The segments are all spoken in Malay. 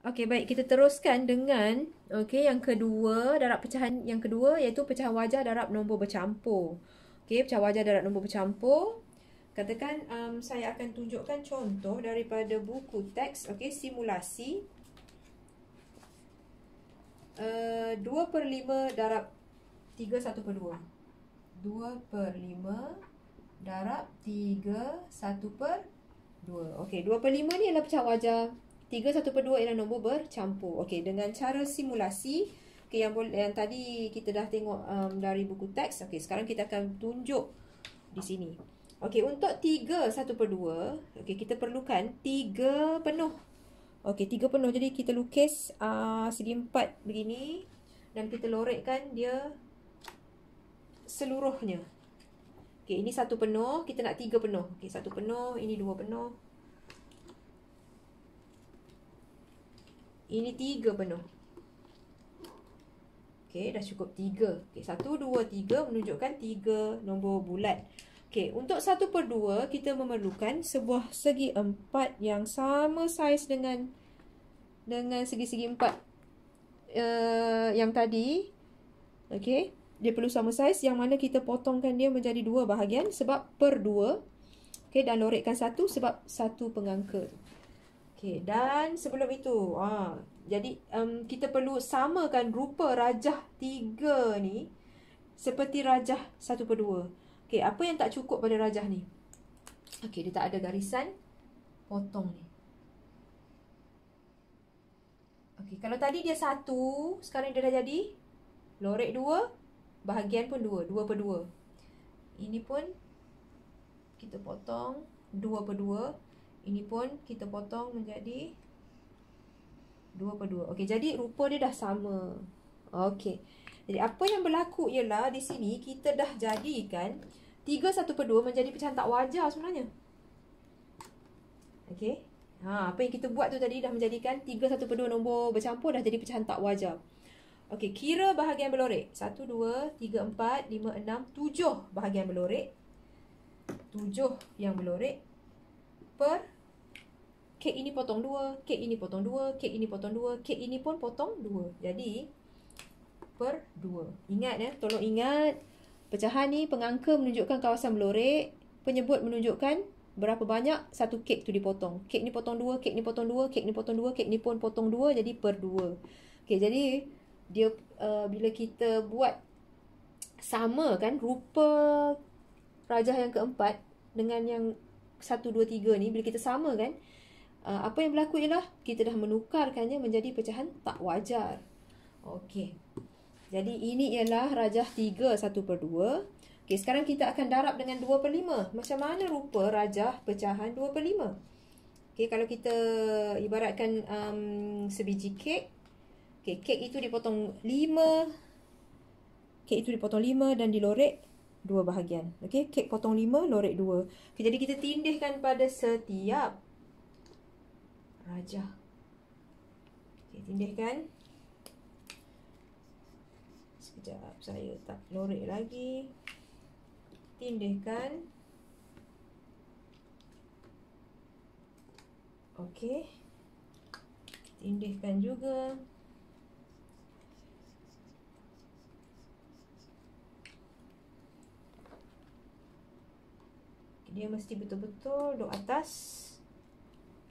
Okey, baik, kita teruskan dengan yang kedua, darab pecahan yang kedua iaitu pecahan wajah darab nombor bercampur. Okey, pecahan wajah darab nombor bercampur. Katakan saya akan tunjukkan contoh daripada buku teks, simulasi. 2/5 darab 3 1/2. 2/5 darab 3 1/2. Okey, 2/5 ni adalah pecahan wajah. 3 1/2 ialah nombor bercampur. Okey, dengan cara simulasi, yang tadi kita dah tengok dari buku teks. Okey, sekarang kita akan tunjuk di sini. Okey, untuk 3 1/2, kita perlukan 3 penuh. Okey, 3 penuh. Jadi kita lukis segi 4 begini dan kita lorekkan dia seluruhnya. Okey, ini 1 penuh, kita nak 3 penuh. Okey, 1 penuh, ini 2 penuh. Ini 3 penuh. Okey, dah cukup 3. Okey, 1 2 3 menunjukkan 3 nombor bulat. Okey, untuk 1/2 kita memerlukan sebuah segi 4 yang sama saiz dengan segi-segi 4 yang tadi. Okey, dia perlu sama saiz, yang mana kita potongkan dia menjadi 2 bahagian sebab per 2. Okey, dan lorekkan 1 sebab 1 pengangka. Okey, dan sebelum itu, jadi kita perlu samakan rupa rajah 3 ni seperti rajah 1/2. Okey, apa yang tak cukup pada rajah ni? Okey, dia tak ada garisan potong ni. Okey, kalau tadi dia 1, sekarang dia dah jadi lorek 2, bahagian pun 2, 2/2. Ini pun kita potong 2/2. Ini pun kita potong menjadi 2/2. Okey, jadi rupa dia dah sama. Okey. Jadi apa yang berlaku ialah di sini kita dah jadikan 3 1/2 menjadi pecahan tak wajar sebenarnya. Okey. Apa yang kita buat tu tadi dah menjadikan 3 1/2 nombor bercampur dah jadi pecahan tak wajar. Okey, kira bahagian berlorek. 1 2 3 4 5 6 7 bahagian berlorek. 7 yang berlorek per kek ini potong 2, kek ini potong 2, kek ini potong 2, kek ini pun potong 2. Jadi per 2. Ingat ya, tolong ingat. Pecahan ni pengangka menunjukkan kawasan berlorek, penyebut menunjukkan berapa banyak satu kek tu dipotong. Kek ni potong 2, kek ni potong 2, kek ni potong 2, kek ni pun potong 2, jadi per 2. Okey, jadi dia bila kita buat sama kan rupa rajah yang keempat dengan yang 1 2 3 ni, bila kita sama kan, apa yang berlaku ialah kita dah menukarkannya menjadi pecahan tak wajar. Okey. Jadi ini ialah rajah 3 1/2. Okey, sekarang kita akan darab dengan 2/5. Macam mana rupa rajah pecahan 2/5? Okey, kalau kita ibaratkan sebiji kek. Okey, kek itu dipotong 5. Kek itu dipotong 5 dan dilorek 2 bahagian. Okey, kek potong 5, lorek 2. Okay, jadi kita tindihkan pada setiap rajah. Okey, tindihkan. Sekejap, saya tak lorek lagi. Tindihkan. Okey. Tindihkan juga. Dia mesti betul-betul duduk atas.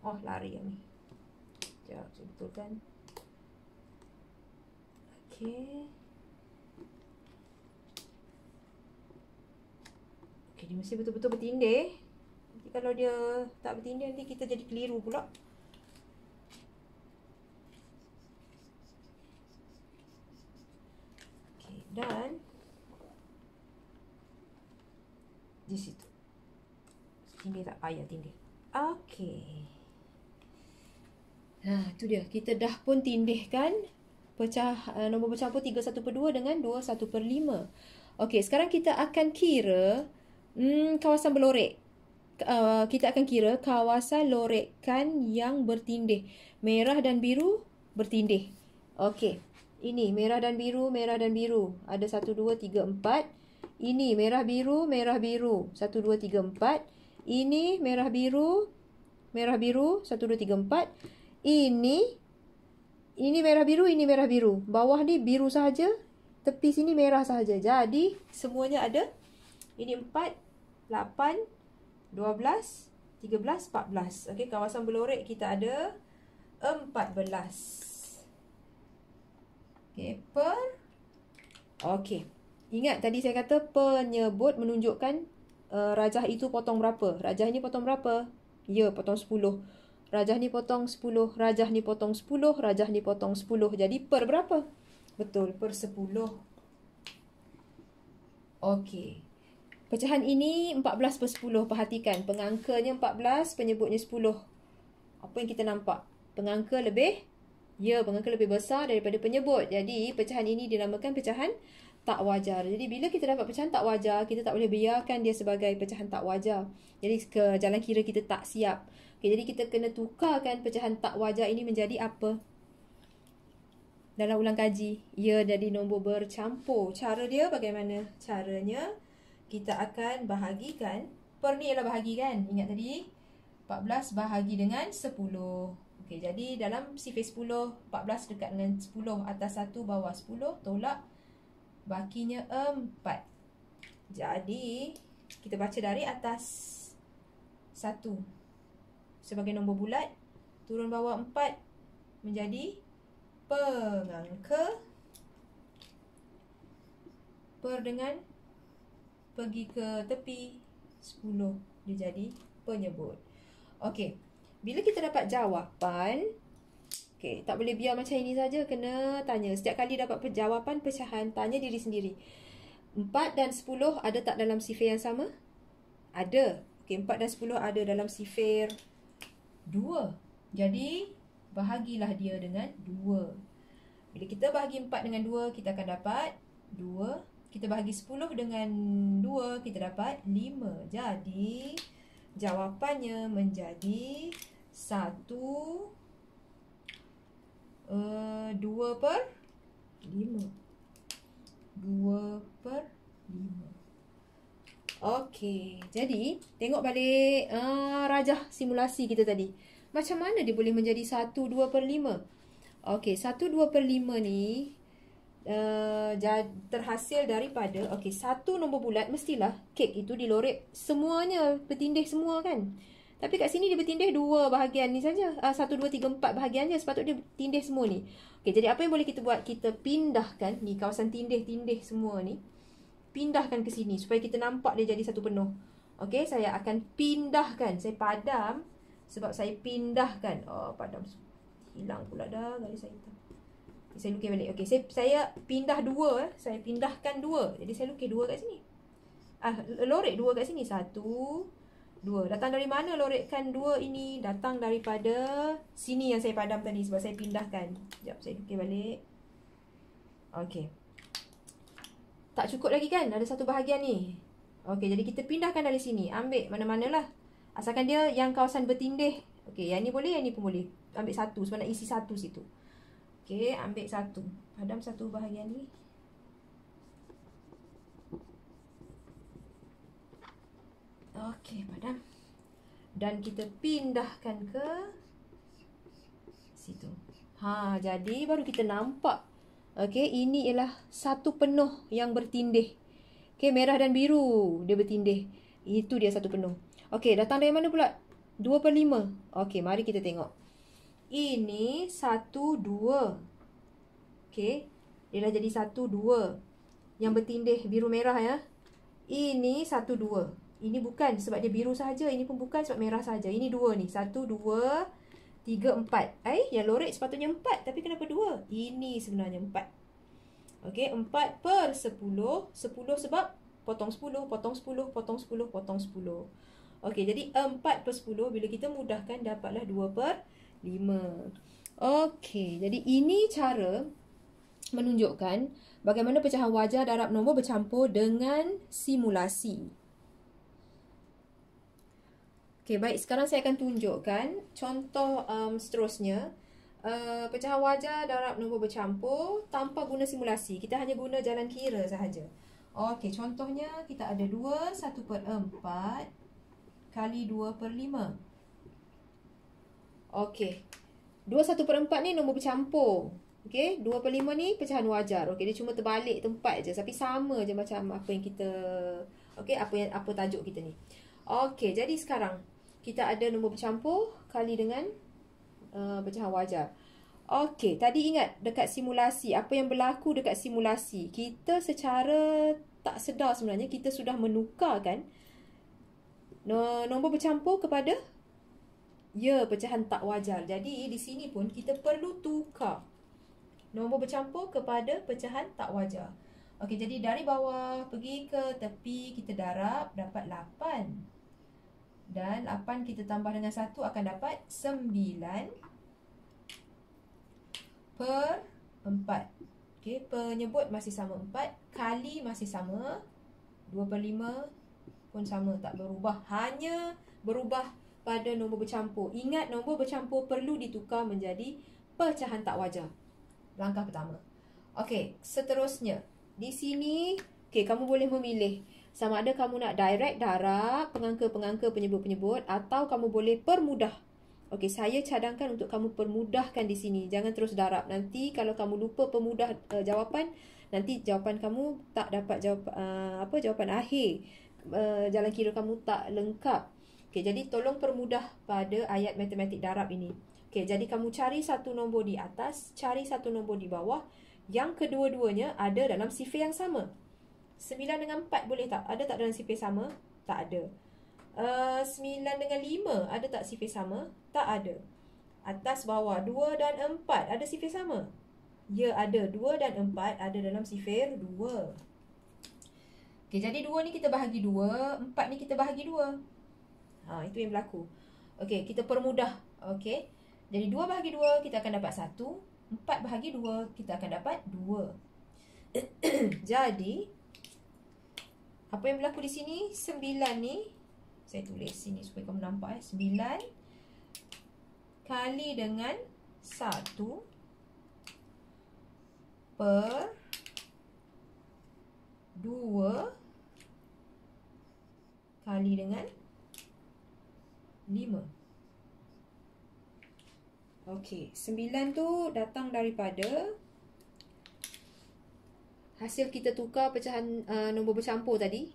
Oh, lari yang ni. Sekejap, saya betulkan. Okey. Okey, dia mesti betul-betul bertindih. Nanti kalau dia tak bertindih, nanti kita jadi keliru pula. Okey, dan di situ. Tindih tak payah tindih. Okey. Nah, itu dia. Kita dah pun tindihkan nombor bercampur 3 1/2 dengan 2 1/5. Okey, sekarang kita akan kira kawasan berlorek. Kita akan kira kawasan lorekan yang bertindih. Merah dan biru bertindih. Okey. Ini merah dan biru, merah dan biru. Ada 1 2 3 4. Ini merah biru, merah biru. 1 2 3 4. Ini merah biru, 1 2 3 4. Ini Ini merah biru, ini merah biru. Bawah ni biru sahaja, tepi sini merah sahaja. Jadi semuanya ada. Ini 4, 8, 12, 13, 14. Okey, kawasan berlorek kita ada 14. Okey, okey. Ingat tadi saya kata penyebut menunjukkan rajah itu potong berapa. Rajah ni potong berapa? Ya, potong 10. Rajah ni potong 10. Rajah ni potong 10. Rajah ni potong 10. Jadi per berapa? Betul, per 10. Okey. Pecahan ini 14 per 10. Perhatikan, pengangkanya 14, penyebutnya 10. Apa yang kita nampak? Pengangka lebih besar daripada penyebut. Jadi, pecahan ini dinamakan pecahan tak wajar. Jadi, bila kita dapat pecahan tak wajar, kita tak boleh biarkan dia sebagai pecahan tak wajar. Jadi, ke jalan kira kita tak siap. Okay, jadi, kita kena tukarkan pecahan tak wajar ini menjadi apa? Dalam ulang kaji, ia jadi nombor bercampur. Cara dia bagaimana? Caranya, kita akan bahagikan. Per ni ialah bahagi kan? Ingat tadi, 14 bahagi dengan 10. Okey, jadi dalam sifir 10, 14 dekat dengan 10. Atas 1, bawah 10. Tolak. Bakinya 4. Jadi, kita baca dari atas 1 sebagai nombor bulat. Turun bawah 4 menjadi pengangka. Per dengan pergi ke tepi 10. Dia jadi penyebut. Okey. Bila kita dapat jawapan, okay, tak boleh biar macam ini saja, kena tanya. Setiap kali dapat jawapan pecahan, tanya diri sendiri. 4 dan 10 ada tak dalam sifir yang sama? Ada. Okay, 4 dan 10 ada dalam sifir 2. Jadi, bahagilah dia dengan 2. Bila kita bahagi 4 dengan 2, kita akan dapat 2. Kita bahagi 10 dengan 2, kita dapat 5. Jadi, jawapannya menjadi 2 per 5. 2 per 5. Okey, jadi tengok balik rajah simulasi kita tadi. Macam mana dia boleh menjadi 1/2 per 5? Okey, 1/2 per 5 ni terhasil daripada, okey, satu nombor bulat mestilah kek itu dilorek semuanya, bertindih semua kan. Tapi kat sini dia bertindih 2 bahagian ni saja. 1, 2, 3, 4 bahagian je. Sepatutnya dia tindih semua ni. Okey, jadi apa yang boleh kita buat? Kita pindahkan ni kawasan tindih-tindih semua ni. Pindahkan ke sini supaya kita nampak dia jadi satu penuh. Okey, saya akan pindahkan. Saya padam sebab saya pindahkan. Oh, padam. Hilang pula dah garis saya hitam. Saya lukis balik. Okey, saya pindah 2. Saya pindahkan 2. Jadi saya lukis 2 kat sini. Lorek 2 kat sini. 1, 2. Datang dari mana lorekkan 2 ini? Datang daripada sini yang saya padam tadi sebab saya pindahkan. Sekejap, saya lukis balik. Okey. Tak cukup lagi kan? Ada satu bahagian ni. Okey, jadi kita pindahkan dari sini. Ambil mana-manalah. Asalkan dia yang kawasan bertindih. Okey, yang ni boleh, yang ni pun boleh. Ambil satu sebab nak isi satu situ. Okey, ambil satu. Padam satu bahagian ni. Okey, padam. Dan kita pindahkan ke situ. Jadi baru kita nampak. Okey, ini ialah satu penuh yang bertindih. Okey, merah dan biru dia bertindih. Itu dia satu penuh. Okey, datang dari mana pula? 2 per 5. Okey, mari kita tengok. Ini 1, 2. Okey, dia dah jadi 1, 2. Yang bertindih biru merah ya. Ini 1, 2. Ini bukan sebab dia biru sahaja. Ini pun bukan sebab merah sahaja. Ini 2 ni. 1, 2, 3, 4. Yang lorek sepatutnya 4. Tapi kenapa 2? Ini sebenarnya 4. Okey, 4 per 10. 10 sebab potong 10, potong 10, potong 10, potong 10. Okey, jadi 4 per 10. Bila kita mudahkan, dapatlah 2 per 5. Okey, jadi ini cara menunjukkan bagaimana pecahan wajar darab nombor bercampur dengan simulasi. Okey, baik. Sekarang saya akan tunjukkan contoh seterusnya. Pecahan wajar darab nombor bercampur tanpa guna simulasi. Kita hanya guna jalan kira sahaja. Okey, contohnya kita ada 2, 1 per 4 kali 2 per 5. Okey. 2/1/4 ni nombor bercampur. Okey, 2/5 ni pecahan wajar. Okey, dia cuma terbalik tempat je tapi sama je macam apa yang kita apa tajuk kita ni. Okey, jadi sekarang kita ada nombor bercampur kali dengan pecahan wajar. Okey, tadi ingat dekat simulasi, apa yang berlaku dekat simulasi? Kita secara tak sedar sebenarnya kita sudah menukarkan nombor bercampur kepada pecahan tak wajar. Jadi di sini pun kita perlu tukar nombor bercampur kepada pecahan tak wajar. Okey, jadi dari bawah pergi ke tepi kita darab dapat 8. Dan 8 kita tambah dengan 1 akan dapat 9 per 4. Okey, penyebut masih sama 4, kali masih sama, 2/5 pun sama, tak berubah. Hanya berubah pada nombor bercampur. Ingat, nombor bercampur perlu ditukar menjadi pecahan tak wajar. Langkah pertama. Okey, seterusnya. Di sini, kamu boleh memilih sama ada kamu nak direct darab, pengangka-pengangka, penyebut-penyebut, atau kamu boleh permudah. Okey, saya cadangkan untuk kamu permudahkan di sini. Jangan terus darab. Nanti kalau kamu lupa permudah jawapan, nanti jawapan kamu tak dapat jawapan akhir. Jalan kira kamu tak lengkap. Okey, jadi tolong permudah pada ayat matematik darab ini. Okey, jadi kamu cari satu nombor di atas, cari satu nombor di bawah, yang kedua-duanya ada dalam sifir yang sama. 9 dengan 4 boleh tak? Ada tak dalam sifir sama? Tak ada. 9 dengan 5 ada tak sifir sama? Tak ada. Atas bawah 2 dan 4 ada sifir sama? Ya, ada. 2 dan 4 ada dalam sifir 2. Okey, jadi 2 ni kita bahagi 2, 4 ni kita bahagi 2. Itu yang berlaku. Okey, kita permudah. Okey. Jadi 2 bahagi 2 kita akan dapat 1. 4 bahagi 2 kita akan dapat 2. Jadi apa yang berlaku di sini? 9 ni, saya tulis sini supaya kamu nampak 9 kali dengan 1 per 2 kali dengan 5. Okey, 9 tu datang daripada hasil kita tukar pecahan nombor bercampur tadi.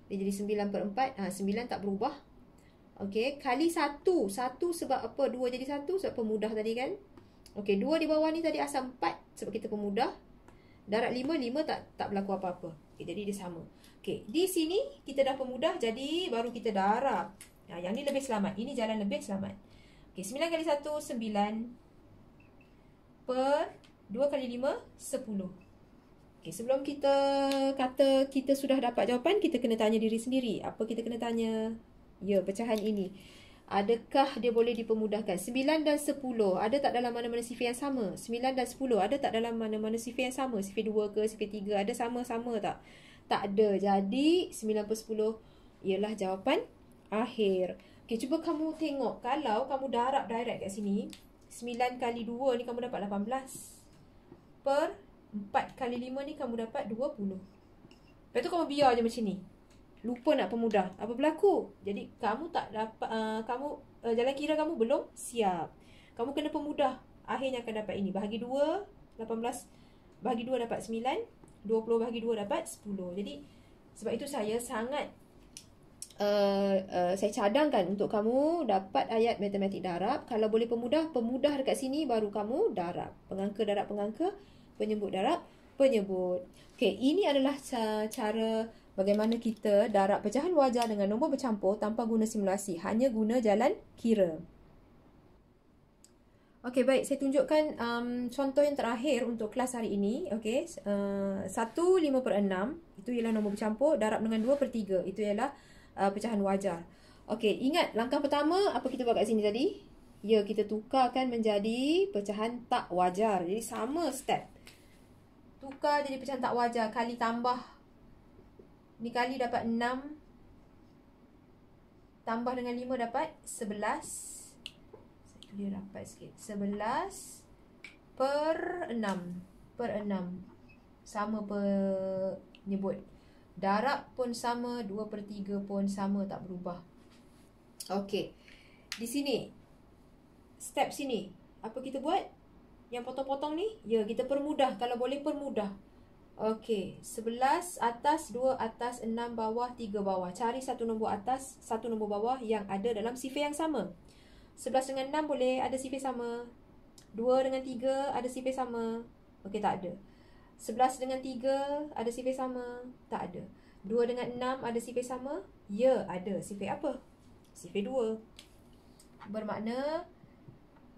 Dia jadi 9/4. 9 tak berubah. Okey, kali 1. 1 sebab apa? 2 jadi 1 sebab pemudah tadi kan? Okey, 2 di bawah ni tadi asal 4 sebab kita pemudah. Darab 5, 5 tak berlaku apa-apa. Okey, jadi dia sama. Okey, di sini kita dah pemudah jadi baru kita darab. Yang ni lebih selamat. Ini jalan lebih selamat. Okey, 9 kali 1, 9 per 2 kali 5, 10. Okey, sebelum kita kata kita sudah dapat jawapan, kita kena tanya diri sendiri. Apa kita kena tanya? Ya, pecahan ini. Adakah dia boleh dipermudahkan? 9 dan 10 ada tak dalam mana-mana sifir yang sama? 9 dan 10 ada tak dalam mana-mana sifir yang sama? Sifir 2 ke sifir 3 ada sama-sama tak? Tak ada. Jadi 9 per 10 ialah jawapan akhir. Okey, cuba kamu tengok. Kalau kamu darab direct kat sini, 9 kali 2 ni kamu dapat 18. Per 4 kali 5 ni kamu dapat 20. Lepas tu kamu biar je macam ni. Lupa nak pemudah. Apa berlaku? Jadi kamu tak dapat jalan kira kamu belum siap. Kamu kena pemudah. Akhirnya akan dapat ini. Bahagi 2, 18 bahagi 2 dapat 9, 20 bahagi 2 dapat 10. Jadi sebab itu saya sangat saya cadangkan untuk kamu dapat ayat matematik darab. Kalau boleh pemudah dekat sini baru kamu darab. Pengangka darab pengangka, penyebut darab penyebut. Okey, ini adalah cara bagaimana kita darab pecahan wajar dengan nombor bercampur tanpa guna simulasi, hanya guna jalan kira. Okey, baik, saya tunjukkan contoh yang terakhir untuk kelas hari ini. Okey, 1 5/6 itu ialah nombor bercampur, darab dengan 2/3 itu ialah pecahan wajar. Okey, ingat langkah pertama apa kita buat kat sini tadi? Ya, kita tukarkan menjadi pecahan tak wajar. Jadi sama step. Tukar jadi pecahan tak wajar, kali tambah. Ni kali dapat 6. Tambah dengan 5 dapat 11. Saya tulis rapat sikit. 11 per 6. Per 6. Sama penyebut. Darab pun sama, 2/3 pun sama, tak berubah. Okey. Di sini. Step sini. Apa kita buat? Yang potong-potong ni? Ya, kita permudah. Kalau boleh permudah. Okey, 11 atas, 2 atas, 6 bawah, 3 bawah. Cari satu nombor atas, satu nombor bawah yang ada dalam sifir yang sama. 11 dengan 6 boleh ada sifir sama. 2 dengan 3 ada sifir sama. Okey, tak ada. 11 dengan 3 ada sifir sama. Tak ada. 2 dengan 6 ada sifir sama. Ya, ada. Sifir apa? Sifir 2. Bermakna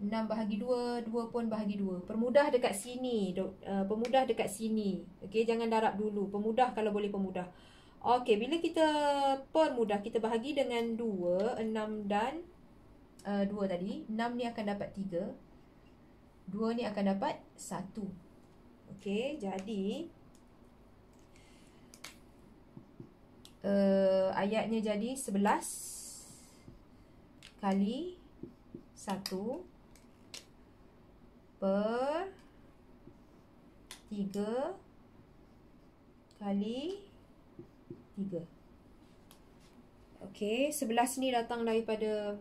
6 bahagi 2, 2 pun bahagi 2. Permudah dekat sini. Pemudah dekat sini. Okey, jangan darab dulu. Pemudah kalau boleh pemudah. Okey, bila kita permudah, kita bahagi dengan 2, 6 dan 2 tadi. 6 ni akan dapat 3. 2 ni akan dapat 1. Okey, jadi ayatnya jadi 11 kali 1 per 3 kali 3. Okey, 11 ni datang daripada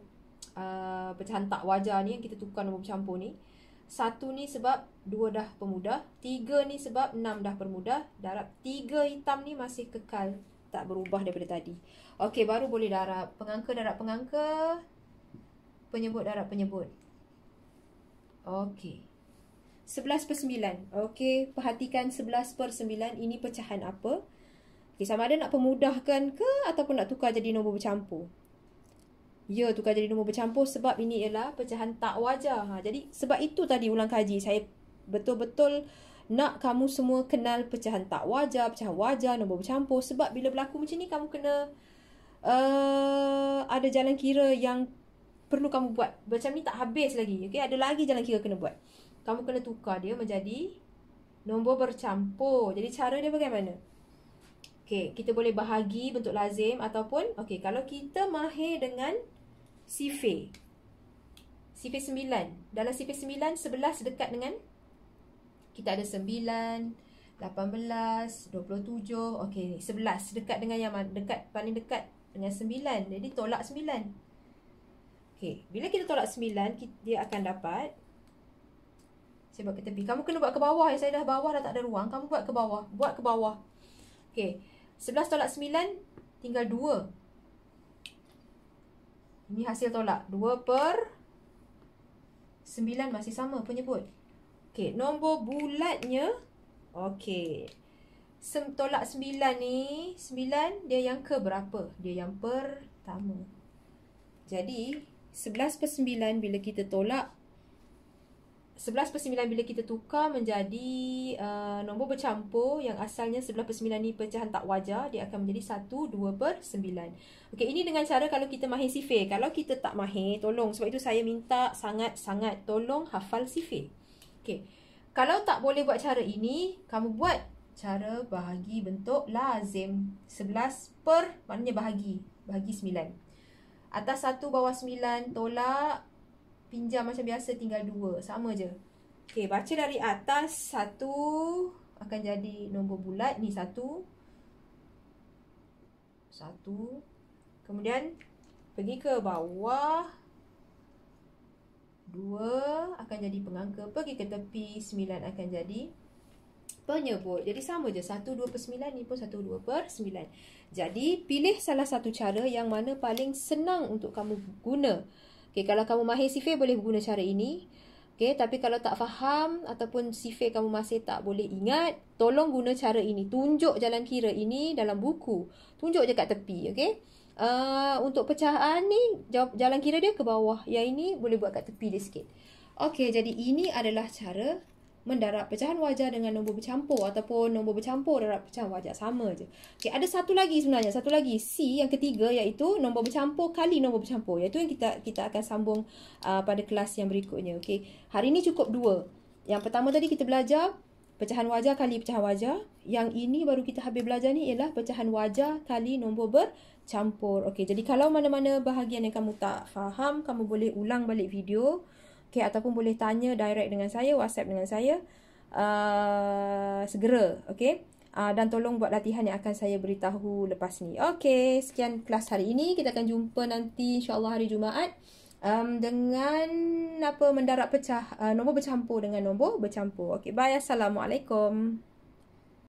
pecahan tak wajar ni yang kita tukar nombor bercampur ni. 1 ni sebab 2 dah permudah, 3 ni sebab 6 dah permudah. Darab 3 hitam ni masih kekal, tak berubah daripada tadi. Okey, baru boleh darab. Pengangka darab pengangka, penyebut darab penyebut. Okey. 11 per 9. Okey, perhatikan 11 per 9 ini pecahan apa? Okey, sama ada nak pemudahkan ke ataupun nak tukar jadi nombor bercampur? Ya, tukar jadi nombor bercampur sebab ini ialah pecahan tak wajar. Jadi sebab itu tadi ulang kaji saya betul-betul nak kamu semua kenal pecahan tak wajar, pecahan wajar, nombor bercampur. Sebab bila berlaku macam ni kamu kena ada jalan kira yang perlu kamu buat. Macam ni tak habis lagi. Okey, ada lagi jalan kira kena buat. Kamu kena tukar dia menjadi nombor bercampur. Jadi cara dia bagaimana? Okey, kita boleh bahagi bentuk lazim ataupun okey, kalau kita mahir dengan sifir. Sifir 9. Dalam sifir 9, 11 dekat dengan kita ada 9, 18, 27. Okey, 11 dekat dengan yang mana? Paling dekat dengan 9. Jadi tolak 9. Okey, bila kita tolak 9, dia akan dapat. Saya buat ke tepi. Kamu kena buat ke bawah. Saya dah bawah dah tak ada ruang. Kamu buat ke bawah. Buat ke bawah. Okey. 11 tolak 9 tinggal 2. Ini hasil tolak. 2 per 9 masih sama penyebut. Okey. Nombor bulatnya. Okey. Tolak 9 ni. 9 dia yang ke berapa? Dia yang pertama. Jadi 11 per 9 bila kita tolak 11 per 9 bila kita tukar menjadi nombor bercampur yang asalnya 11 per 9 ni pecahan tak wajar, dia akan menjadi 1, 2 per 9. Okey, ini dengan cara kalau kita mahir sifir. Kalau kita tak mahir, tolong. Sebab itu saya minta sangat-sangat tolong hafal sifir. Okey, kalau tak boleh buat cara ini, kamu buat cara bahagi bentuk lazim. 11 per, maknanya bahagi 9. Atas 1, bawah 9, tolak. Pinjam macam biasa tinggal 2. Sama je. Okey, baca dari atas. 1 akan jadi nombor bulat. Ni 1. 1. Kemudian pergi ke bawah. 2 akan jadi pengangka. Pergi ke tepi. 9 akan jadi penyebut. Jadi sama je. 1, 2 per 9. Ni pun 1, 2 per 9. Jadi pilih salah satu cara yang mana paling senang untuk kamu guna. Okey, kalau kamu mahir sifir boleh guna cara ini. Okey, tapi kalau tak faham ataupun sifir kamu masih tak boleh ingat, tolong guna cara ini. Tunjuk jalan kira ini dalam buku. Tunjuk je kat tepi, okey? Untuk pecahan ni jalan kira dia ke bawah. Yang ini boleh buat kat tepi dia sikit. Okey, jadi ini adalah cara mendarab pecahan wajar dengan nombor bercampur ataupun nombor bercampur darab pecahan wajar, sama je. Okey, ada satu lagi sebenarnya, satu lagi C yang ketiga, iaitu nombor bercampur kali nombor bercampur. Iaitu yang kita akan sambung pada kelas yang berikutnya. Okey, hari ini cukup 2. Yang pertama tadi kita belajar pecahan wajar kali pecahan wajar. Yang ini baru kita habis belajar ni ialah pecahan wajar kali nombor bercampur. Okey, jadi kalau mana-mana bahagian yang kamu tak faham, kamu boleh ulang balik video. Okay, ataupun boleh tanya direct dengan saya, WhatsApp dengan saya segera. Okay, dan tolong buat latihan yang akan saya beritahu lepas ni. Okay, sekian kelas hari ini. Kita akan jumpa nanti insyaAllah hari Jumaat. dengan apa mendarat pecah, nombor bercampur dengan nombor bercampur. Okey, bye. Assalamualaikum.